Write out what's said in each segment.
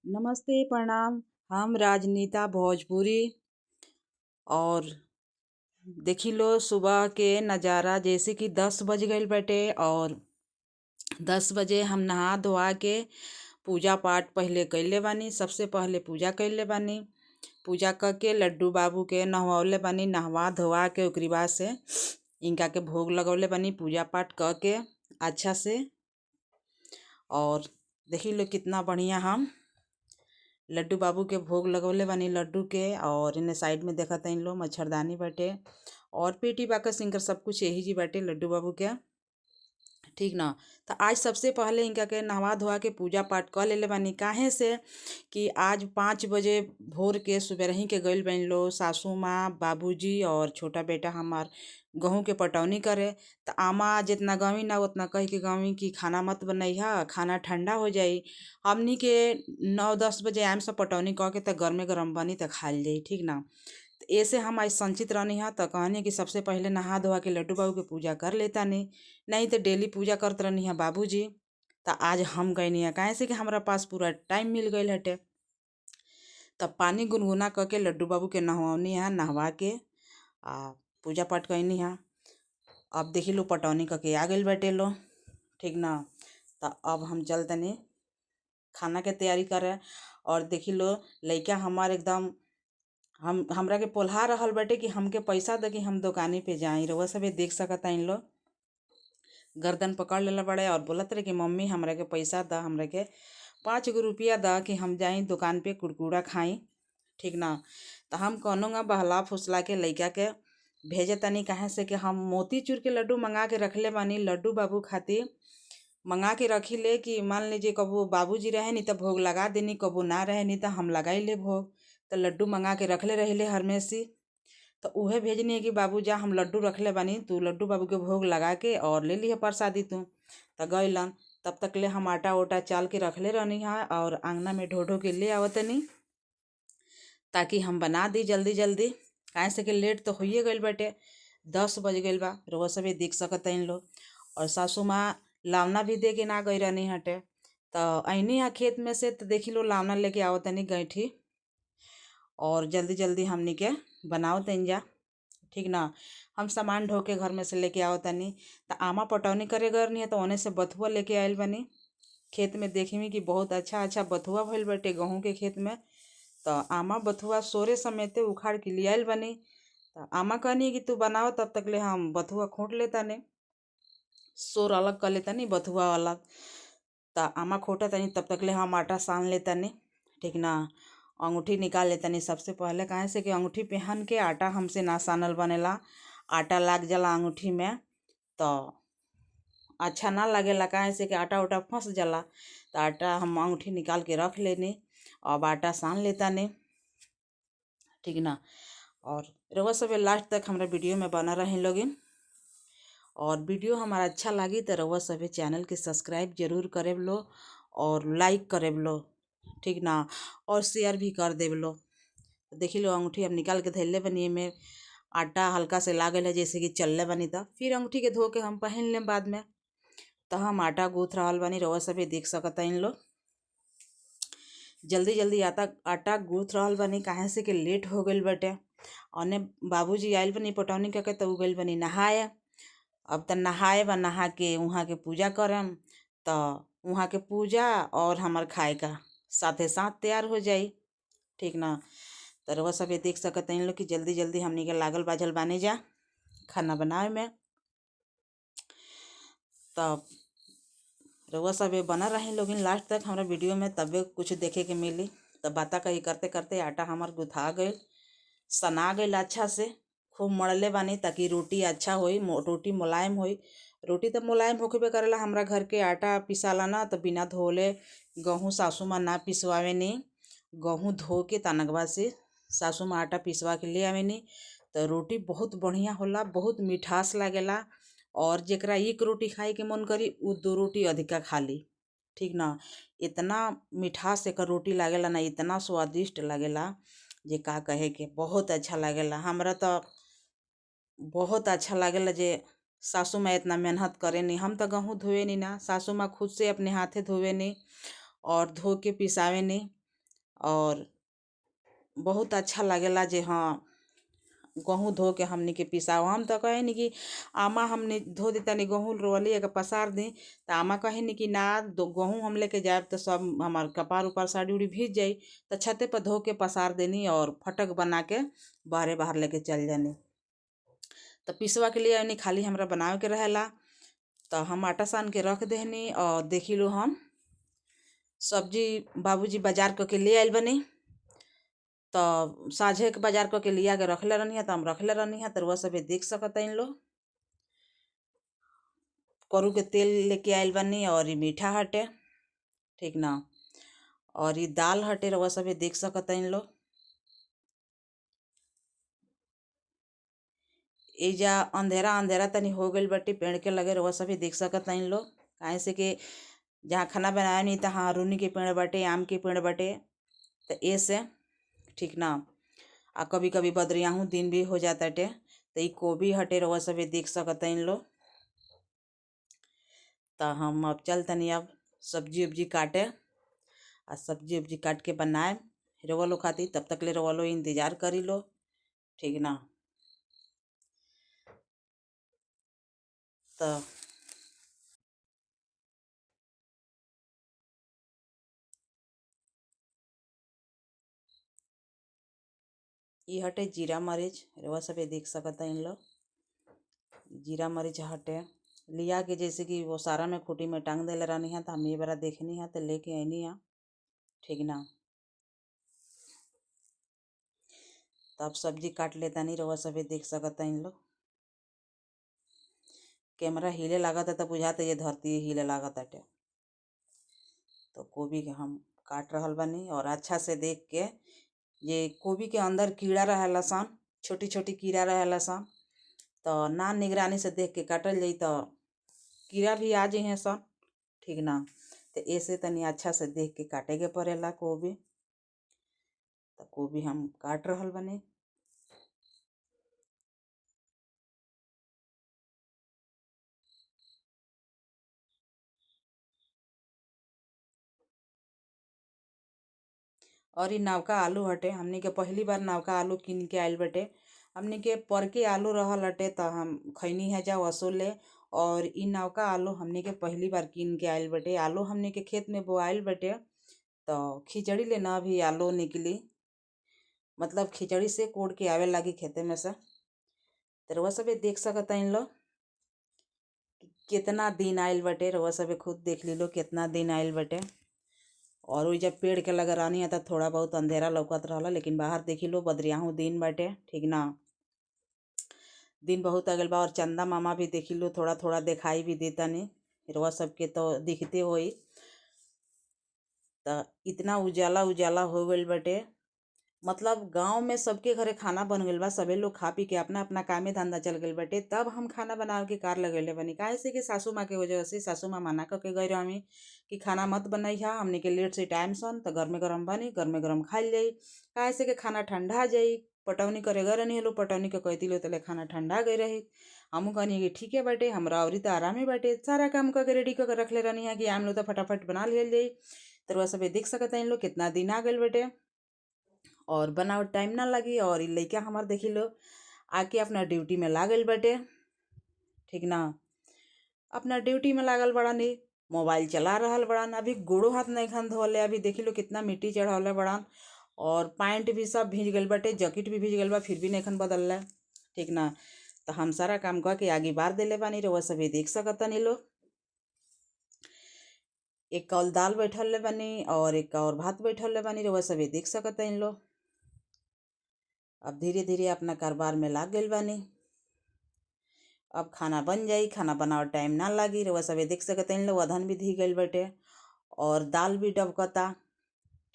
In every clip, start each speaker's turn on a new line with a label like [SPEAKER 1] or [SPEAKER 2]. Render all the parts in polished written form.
[SPEAKER 1] नमस्ते प्रणाम। हम राजनीता भोजपुरी। और देखी लो सुबह के नज़ारा, जैसे कि 10 बज गईल बाटे और 10 बजे हम नहा धोआ के पूजा पाठ पहले कैले बानी। सबसे पहले पूजा कैले बानी। पूजा करके लड्डू बाबू के नहवौले बानी। नहवा धोवा के ओकरी बाद से इनका के भोग लगौले बानी पूजा पाठ करके अच्छा से। और देखी लो कितना बढ़िया हम लड्डू बाबू के भोग लगौले बानी लड्डू के। और इन्हें साइड में देखत इन लो मच्छरदानी बाटे और पेटी बाकस इनकर सब कुछ यही जी बाटे लड्डू बाबू के। ठीक ना। तो आज सबसे पहले इनका के नहवा धोवा के पूजा पाठ कर लेले बानी। काहे से कि आज 5 बजे भोर के सुबह के गइल बन लो सासू माँ, बाबूजी और छोटा बेटा हमार गेहूं के पटौनी करे। तो आमा जितना गवी ना उतना कह के गवी कि खाना मत बनैहा, खाना ठंडा हो जाई। हमनी के 9-10 बजे आम सब पटौनी कह के तो गर्मे गरम बनी तो खाल जाई। ठीक ना। तो ऐसे हम आज संचित रहनी है तो कहनी कि सबसे पहले नहा धोवा के लड्डू बाबू के पूजा कर लेता नहीं तो डेली पूजा करते रहनी है बाबूजी। तो आज हम गईनी है काहे से कि हमारा पास पूरा टाइम मिल गई हटे। तब पानी गुनगुना करके लड्डू बाबू के नहवनी है, नहवा के आ पूजा पाठ कैनी है। अब देखी लो पटौनी करके आ गई बाटे लो। ठीक ना। तो अब हम चल तनी खाना के तैयारी करे। और देखी लो लइका हमार एकदम हमरा के पोल्हा रहल बाटे कि हमके पैसा दे कि हम दुकानी पे जाई। रउआ सभे देख सकता इन लो गर्दन पकड़ लेला बड़े और बोलत रहे कि मम्मी हमरा के पैसा दा, हमरा के 5 गो रुपया दा कि हम जाई दुकान पे कुरकुरा खाई। ठीक ना। तो हम कहूँगा बहला फुसला के लइका के भेजे तनी काहे से कि हम मोतीचूर के लड्डू मंगा के रखले बानी लड्डू बाबू खातिर। मंगा के रखी ले कि मान लीजिए कबो बाबूजी रहे नहीं तो भोग लगा देनी, कबो ना रहे नहीं तो हम लगाई ले भोग। तो लड्डू मंगा के रखले रहिले हरमेसी। तो उहे भेजनी है कि बाबू जा हम लड्डू रखले बानी, तू लड्डू बाबू के भोग लगा के और ले ली है प्रसादी तू। तो गइलन तब तक ले हम आटा ओटा चाल के रखले रहनी है और आंगना में ढो ढो के ले आवतनी ताकि हम बना दी जल्दी जल्दी। काहे से कि लेट तो होइए गइल बाटे, 10 बज गइल बा। रउआ सभे देख सकता इन लोग। और सासू माँ लावना भी दे के ना गई रहनी हटे। तो अइनी है खेत में से तो देखी लो लावना लेके आवतनी गईठी और जल्दी जल्दी हमनी के बनाओ तन जा। ठीक ना। हम सामान ढो के घर में से लेके आओ तनी। तो आमा पटौनी करे गरनी है तो ओने से बथुआ लेके आयल बनी। खेत में देखी कि बहुत अच्छा अच्छा बथुआ भइल बाटे गेहूं के खेत में। तो आमा बथुआ सोरे समेते उखाड़ के ले आयल बनी। तो आमा कहनी कि तू बनाओ तब तक ले हम बथुआ खोट लेता ने, सोर अलग कर लेता नहीं बथुआ अलग। तो आमा खोटा तनी तब तक ले हम आटा सान लेता नहीं। ठीक ना। अंगूठी निकाल लेता नहीं सबसे पहले काहे से कि अंगूठी पहन के आटा हमसे ना सानल बनेला, आटा लाग जाला अंगूठी में तो अच्छा ना लगेला। काहे से कि आटा उटा फंस जाला। तो आटा हम अंगूठी निकाल के रख लेनी। अब आटा सान लेता ने। ठीक ना। और रउआ सभे लास्ट तक हमारा वीडियो में बना रहे लोगिन। और वीडियो हमारा अच्छा लगी तो रउआ सभे चैनल के सब्सक्राइब जरूर करेब लो और लाइक करेब लो। ठीक ना। और शेयर भी कर देब लो। देखी लो अंगूठी अब निकाल के धैले बनी में आटा हल्का से लागल है जैसे कि चलले बनी। था फिर अंगूठी के धो के हम पहन लें बाद में। तो हम आटा गूँथ रहल बनी, रउआ सभे देख सकता इन लो जल्दी जल्दी आटा गूँथ रहल बनी काहे से कि लेट हो गइल बाटे। ओने बाबूजी आयल बनी पटौनी करके तो उ गइल बनी नहाए। अब तो नहाए बा, नहा के वहाँ के पूजा करम तो वहाँ के पूजा और हमार खाए का साथे साथ तैयार हो जाई। ठीक ना। तो रउआ सभे देख सकता इन लोग कि जल्दी जल्दी हमनी के लागल बाझल बाने जा खाना बनाए में। तब रउआ सभे बना रहे लोग लास्ट तक हमारा वीडियो में तबे कुछ देखे के मिली। तब बाता कही करते करते आटा हमार गुथा गई, सना गई अच्छा से। खूब मड़ले बानी ताकि रोटी अच्छा होई, रोटी मुलायम होई। रोटी तो मुलायम होके करेला। हमरा घर के आटा पिसाला ना तो बिना धोले गेहूँ सासू माँ ना पिसवावे नहीं। गेहूँ धो के तनगवा से सासू माँ आटा पिसवा के ले आवे नहीं। तो रोटी बहुत बढ़िया होला, बहुत मिठास लागेला। और जेकरा एक रोटी खाए के मन करी उ 2 रोटी अधिका खा ली। ठीक ना। इतना मिठास एक रोटी लागेला ना, इतना स्वादिष्ट लागेला जे का कहे के बहुत अच्छा लागेला। हमरा तो बहुत अच्छा लागेला जे सासू माँ इतना मेहनत करे नहीं। हम तो गेहूँ धोए नहीं ना, सासू माँ खुद से अपने हाथे धोवे नहीं और धो के पिसावे नहीं। और बहुत अच्छा लगेला जे हाँ गहूँ धो के हमनी के पिसाओ। हम तो कहे नी कि आमा हमने धो दी तनी गहूँ रोवली अगर पसार दी तो आमा कहे नी कि ना गहूँ हम लेके जाए तो सब हमार कपार ऊपर साड़ी उड़ी भीज जाई, तो छते पर धो के पसार देनी और फटक बना के बाहरे बाहर लेके चल जानी। तो पिसवा के लिए नहीं खाली हमरा बनावे के रहेला, तो हम आटा सान के रख देहनी। और देखी लो हम सब्जी बाबूजी बाजार करके ले आयल बनी, तो साझे के बाजार करके लिया के रखले रहनी है, तो हम रखले रहनी है। तो वह सब देख सकत इन लो करू के तेल लेके आयल बनी और ये मीठा हटे, ठीक ना, और ये दाल हटे रवा सब देख सकत इन लो। एजा अंधेरा अंधेरा तनी हो गइल बाटे, पेड़ के लगे रवा सब देख सकत इन लो। काहे से कि जहाँ खाना बनाया नहीं तहाँ रूनी के पेड़ बाटे, आम के पेड़ बाटे, तो ऐसे ठीक ना। आ कभी कभी बदरियाहू दिन भी हो जाता टे। तो ये गोभी हटे रवा सब देख सकत इन लो। तो हम अब चल तनी अब सब्जी उब्जी काटे, आ सब्जी उब्जी काट के बनाए रवा लो खाती। तब तक ले रवा लो इंतजार करी लो, ठीक ना। तो ये हटे जीरा मरीच रवा सब देख सकत इन लो। जीरा मरीच हटे लिया के जैसे कि वो सारा में खूटी में टांग देले रहनी है, तो हम ये बारा देखनी है तो लेके आनी है, ठीक ना। तब सब्जी काट लेता नहीं रवा सब देख सकता इन लोग। कैमरा हिले लागत है तो बुझाते ये धरती हिले लागत है। तो गोभी के हम काट रहल बनी और अच्छा से देख के, ये गोभी के अंदर कीड़ा रहेला सन, छोटी छोटी कीड़ा रहेला सन, तो ना निगरानी से देख के काटल जाई तो कीड़ा भी आ जाए सन, ठीक ना। तो ऐसे तनी अच्छा से देख के काटे के पड़ेला गोभी। तो गोभी हम काट रहल बनी। और ये नवका आलू हटे, हमनी के पहली बार नवका आलू किन के आयल बटे। हमनी के पर के आलू रहल हटे तो हम खैनी है जा वसूल ले। और इ नवका आलू हमनी के पहली बार किन के आयल बटे। आलू हमनी के खेत में बोआइल बटे, तो खिचड़ी ले ना भी आलू निकली, मतलब खिचड़ी से कोड़ के आवे लगी खेते में से। तो रउआ सब देख सकता इन लो कितना दिन आयल बटे, रउआ सब खुद देख ली लो कितना दिन आयल बटे। और वही जब पेड़ के लगे रहनी है तो थोड़ा बहुत अंधेरा लौकत रहला, लेकिन बाहर देखी लो बदरियाहू दिन बाटे, ठीक ना। दिन बहुत अगल बा और चंदा मामा भी देखी लो थोड़ा थोड़ा दिखाई भी देता नहीं, रउआ सबके तो दिखते होई। तो इतना उजाला उजाला हो गइल बटे, मतलब गांव में सबके घरे खाना बन गइल बा, सबे लोग खा पी के अपना अपना कामे धंधा चल गइल बटे। तब हम खाना बनावे के कार लगेले बनी, काहे से कि सासू माँ के वजह से। सासू माँ मना करके गई रही कि खाना मत बनैहा, हमने के लेट से टाइम सन, तो घर में गरम बनी घर में गरम खाइल जाई, काहे से कि खाना ठंडा जाई। पटौनी करे गए नहीं लो, पटौनी के कहती लो तले खाना ठंडा गई रही। हमू कहनी कि ठीक है बाटे, हमरा अवरी तो आराम ही बाटे, सारा काम करके रेडी करके रख ले रहनी है कि आम लो तो फटाफट बना लियल जाई। तो वह सब देख सकता इन लोग कितना दिन आ गइल बेटे और बनाओ टाइम ना लगी। और इ लइका हमार देखी लो आके अपना ड्यूटी में लागल बटे, ठीक ना। अपना ड्यूटी में लागल बड़ान, मोबाइल चला रहल बड़ान, अभी गोड़ो हाथ नहीं खन धोले, अभी देखी लो कितना मिट्टी चढ़ौले बड़ान। और पैंट भी सब भीज गइल बटे, जैकेट भी भीज गइल बा, फिर भी नहीं खन बदलला, ठीक ना। तो हम सारा काम करके आगे बार देले बानी, रउआ सभी देख सकता नी लो। एक कौल दाल बैठल ले बनी और एक और भात बैठल ले बनी, रउआ सभी देख सकता इन लो। अब धीरे धीरे अपना कारोबार में लाग गइल बानी। अब खाना बन जाई, खाना बनाओ टाइम ना लागी, रउआ सभी देख सकते इन लोग। अधन भी धी गइल बटे और दाल भी डबकता,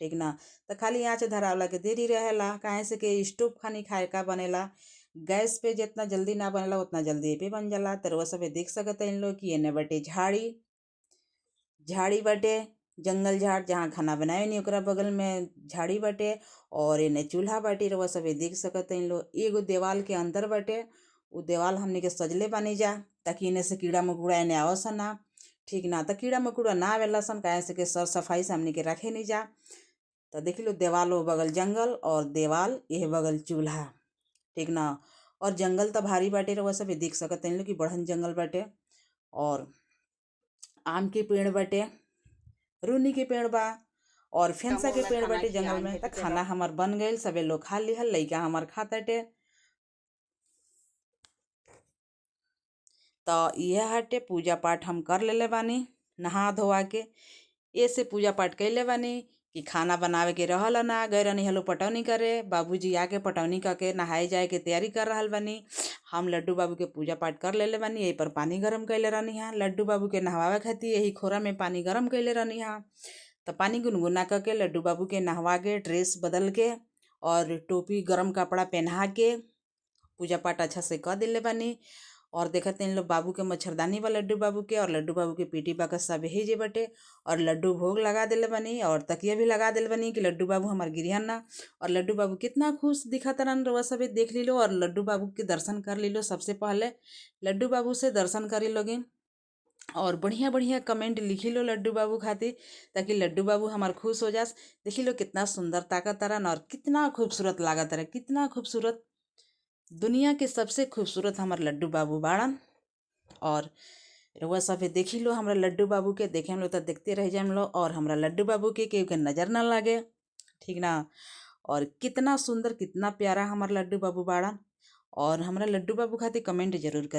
[SPEAKER 1] ठीक ना। तो खाली आँच धरावला के देरी रहेला, काहे से कि स्टोव खानी खाए का बनेला, गैस पे जितना जल्दी ना बनेला उतना जल्दी पे बन जाला। तो रउआ सभी देख सकते इन लोग कि एने बटे झाड़ी, झाड़ी बटे, जंगल झाड़ जहाँ खाना बनाए नहीं ओकरा बगल में झाड़ी बटे। और एने चूल्हा बाटे, रउआ सभी देख सकते इन लोग। एगो देवाल के अंदर बटे, उ देवाल हमने के सजले बानी जा ताकि इने से कीड़ा मकोड़ा एने आवसन ना, ठीक ना। तो कीड़ा मकोड़ा ना आवेला सन, काहे से कि सर सफाई से हमने के रखे नहीं जा। तो देखी लो देवाल वो बगल जंगल और देवाल यह बगल चूल्हा, ठीक ना। और जंगल तो भारी बाटे, रउआ सब देख सकत हैं कि बढ़न जंगल बाटे। और आम के पेड़ बाटे, रूनी के पेड़ बा और फेंसा के पेड़ बाटे जंगल में। तो खाना हमार बन गईल, सबे लोग खा लिहल, लइका हमार खाताटे। तो यह हटे पूजा पाठ हम कर लेले बानी नहा धोवा के। ऐसे पूजा पाठ कैले बानी कि खाना बनावे के रहल ना, गए रहनी हलो पटौनी करे, बाबूजी आके पटौनी करके नहाए जाए के तैयारी कर रहल बानी। हम लड्डू बाबू के पूजा पाठ कर लेले बानी। यही पर पानी गरम कैले रहनी हाँ लड्डू बाबू के नहवावे खातिर, यही खोरा में पानी गरम कैले रहनी हाँ। तो पानी गुनगुना करके लड्डू बाबू के नहवा के ड्रेस बदल के और टोपी गरम कपड़ा पहना के पूजा पाठ अच्छा से कर दिले बानी। और देखते हैं लोग बाबू के मच्छरदानी बा लड्डू बाबू के, और लड्डू बाबू के पीटी बा का सब ही जे बटे। और लड्डू भोग लगा दिले बनी और तकिया भी लगा दिले बनी कि लड्डू बाबू हमार गिरिहन ना। और लड्डू बाबू कितना खुश दिखत रहन, रउआ सब देख ली लो। और लड्डू बाबू के दर्शन कर ली लो। सबसे पहले लड्डू बाबू से दर्शन करी लोगिन और बढ़िया बढ़िया कमेंट लिखी लो लड्डू बाबू खातिर, ताकि लड्डू बाबू हमार खुश हो जास। देखी लो कितना सुंदर ताकत तरन और कितना खूबसूरत लागत रहे, कितना खूबसूरत। दुनिया के सबसे खूबसूरत हमार लड्डू बाबू बाड़न। और रउआ सब देखी लो हमरा लड्डू बाबू के, देखे हम लोग तो देखते रह जाए हम लोग। और हमरा लड्डू बाबू के केहू के नजर ना लगे, ठीक ना। और कितना सुंदर कितना प्यारा हमार लड्डू बाबू बाड़न। और हमरा लड्डू बाबू खातिर कमेंट जरूर कर।